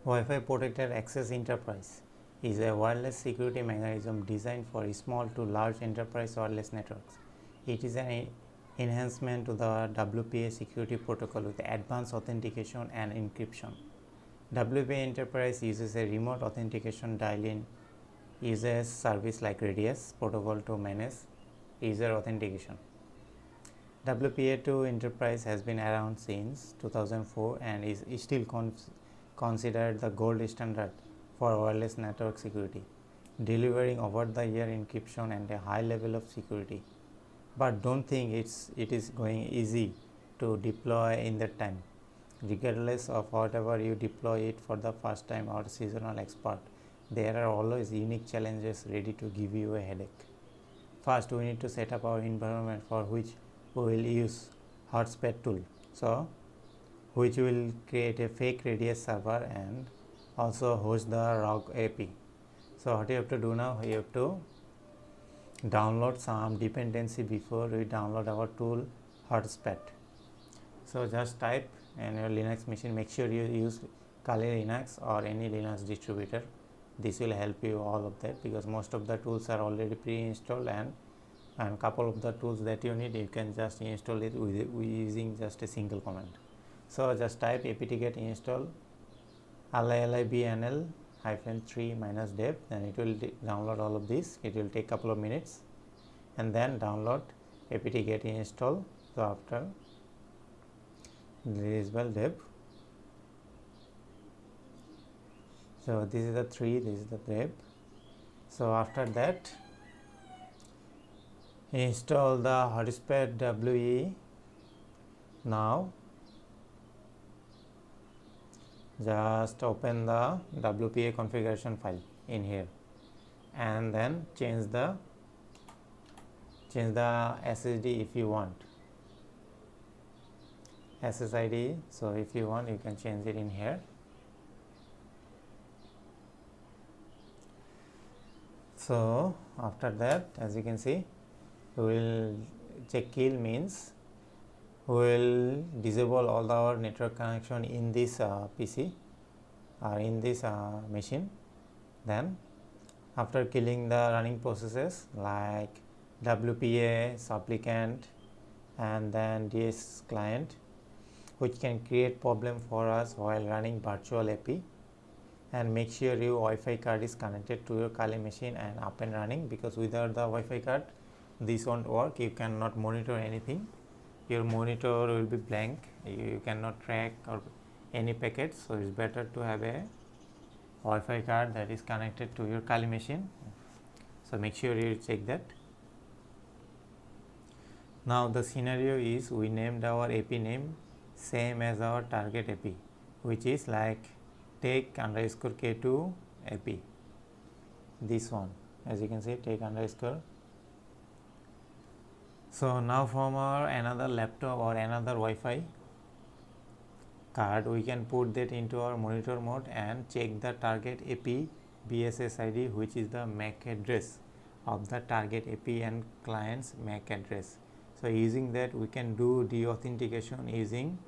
Wi-Fi Protected Access Enterprise is a wireless security mechanism designed for small to large enterprise wireless networks. It is an enhancement to the WPA security protocol with advanced authentication and encryption. WPA Enterprise uses a remote authentication dial-in uses service like Radius protocol to manage user authentication. WPA2 Enterprise has been around since 2004 and is still considered the gold standard for wireless network security, delivering over-the-air encryption and a high level of security. But don't think it is going easy to deploy in that time. Regardless of whatever you deploy it for the first time or seasonal expert, there are always unique challenges ready to give you a headache. First, we need to set up our environment for which we will use hotspot tool. So, which will create a fake Radius server and also host the ROG AP. So, what you have to do now, you have to download some dependency before we download our tool hotspot. So, just type in your Linux machine, make sure you use Kali Linux or any Linux distributor. This will help you all of that because most of the tools are already pre-installed and couple of the tools that you need you can just install it with using just a single command. So just type apt-get install libnl -3 -dev, then it will download all of this. It will take couple of minutes and then download apt-get install. So after this dev, so this is the 3, this is the dev. So after that install the hotspot WE. Now just open the WPA configuration file in here and then change the SSD if you want, SSID. So if you want you can change it in here. So after that, as you can see, we will check kill means we will disable all our network connection in this PC or in this machine. Then after killing the running processes like WPA, supplicant and then DS client, which can create problem for us while running virtual AP, and make sure your Wi-Fi card is connected to your Kali machine and up and running, because without the Wi-Fi card this won't work. You cannot monitor anything, your monitor will be blank, you cannot track or any packets. So it's better to have a Wi-Fi card that is connected to your Kali machine. So make sure you check that. Now the scenario is we named our AP name same as our target AP, which is like take_k2 AP, this one, as you can see, take_. So now from our another laptop or another Wi-Fi card, we can put that into our monitor mode and check the target AP BSSID, which is the MAC address of the target AP and client's MAC address. So using that we can do deauthentication using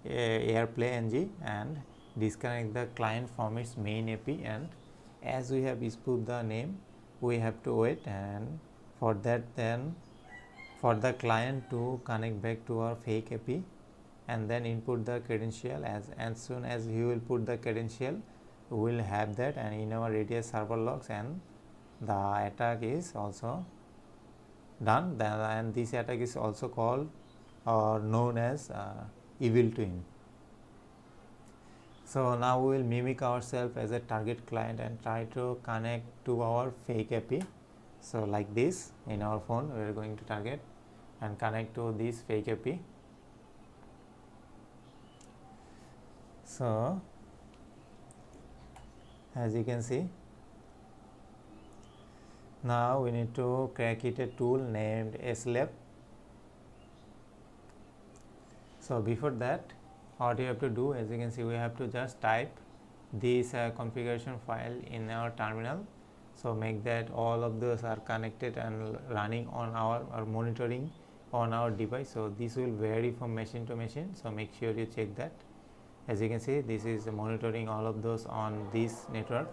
AirPlay NG and disconnect the client from its main AP, and as we have spoofed the name we have to wait and for that then for the client to connect back to our fake AP and then input the credential. As soon as you will put the credential we will have that and in our Radius server logs, and the attack is also done. And this attack is also called or known as evil twin. So now we will mimic ourselves as a target client and try to connect to our fake AP. So like this, in our phone we are going to target and connect to this fake AP. So as you can see, now we need to crack it a tool named slab. So before that, what you have to do, as you can see, we have to just type this configuration file in our terminal. So make that all of those are connected and running on our or monitoring on our device. So this will vary from machine to machine, so make sure you check that. As you can see, this is monitoring all of those on this network.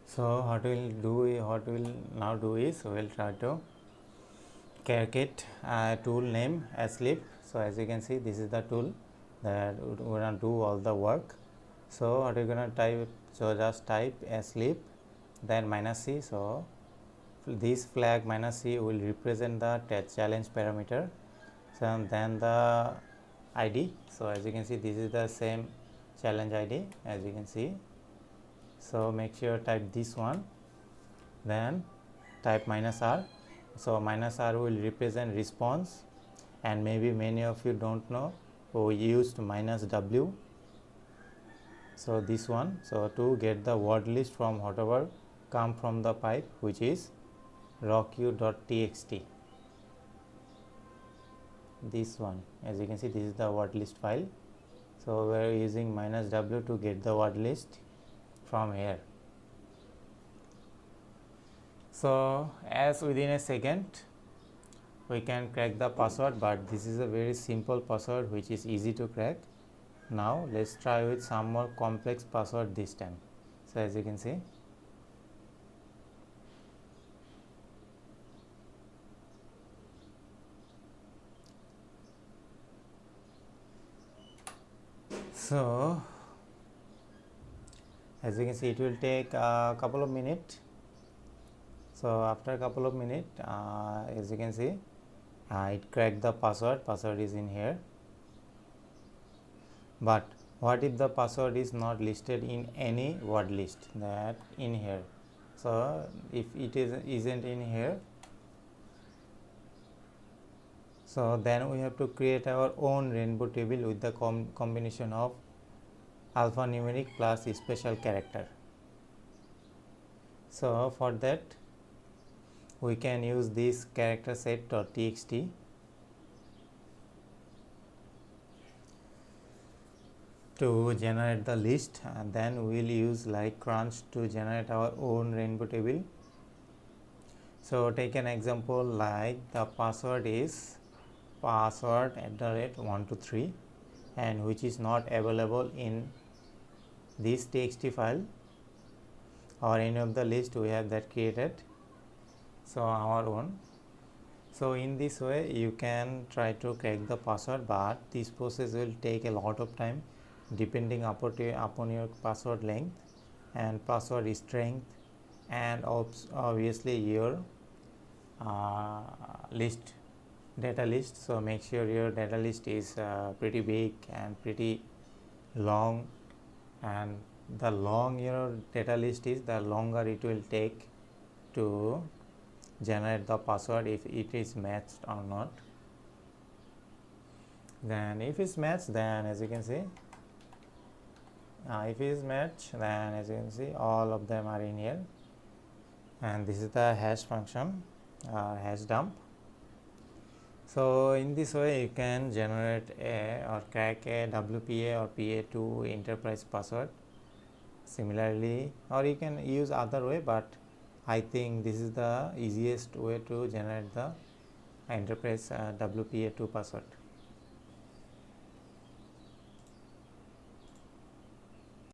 So what we'll now do is we'll try to create a tool name asleep. So as you can see, this is the tool that we're gonna do all the work. So what we're gonna type, so just type asleep, then -c. So this flag -c will represent the challenge parameter. So then the ID. So as you can see, this is the same challenge ID, as you can see. So make sure type this one, then type -r. So -r will represent response, and maybe many of you don't know, we used -w. So this one, so to get the word list from whatever come from the pipe, which is rocku.txt. This one, as you can see, this is the word list file. So we are using -w to get the word list from here. So as within a second we can crack the password, but this is a very simple password which is easy to crack. Now let's try with some more complex password this time. So as you can see, so as you can see, it will take a couple of minutes. So after a couple of minutes, as you can see, it cracked the password is in here. But what if the password is not listed in any word list, that in here? So if it isn't in here, so then we have to create our own rainbow table with the combination of alphanumeric plus special character. So for that we can use this character set.txt. to generate the list, and then we will use like crunch to generate our own rainbow table. So take an example like the password is password@123, and which is not available in this txt file or any of the list we have that created, so our own. So in this way you can try to crack the password, but this process will take a lot of time depending upon your password length and password strength, and obviously your data list. So make sure your data list is pretty big and pretty long, and the long your data list is, the longer it will take to generate the password, if it is matched or not. Then if it's matched, then as you can see, if it is matched, then as you can see, all of them are in here, and this is the hash function, hash dump. So in this way you can generate or crack a WPA or PA2 enterprise password similarly, or you can use other way, but I think this is the easiest way to generate the enterprise WPA2 password.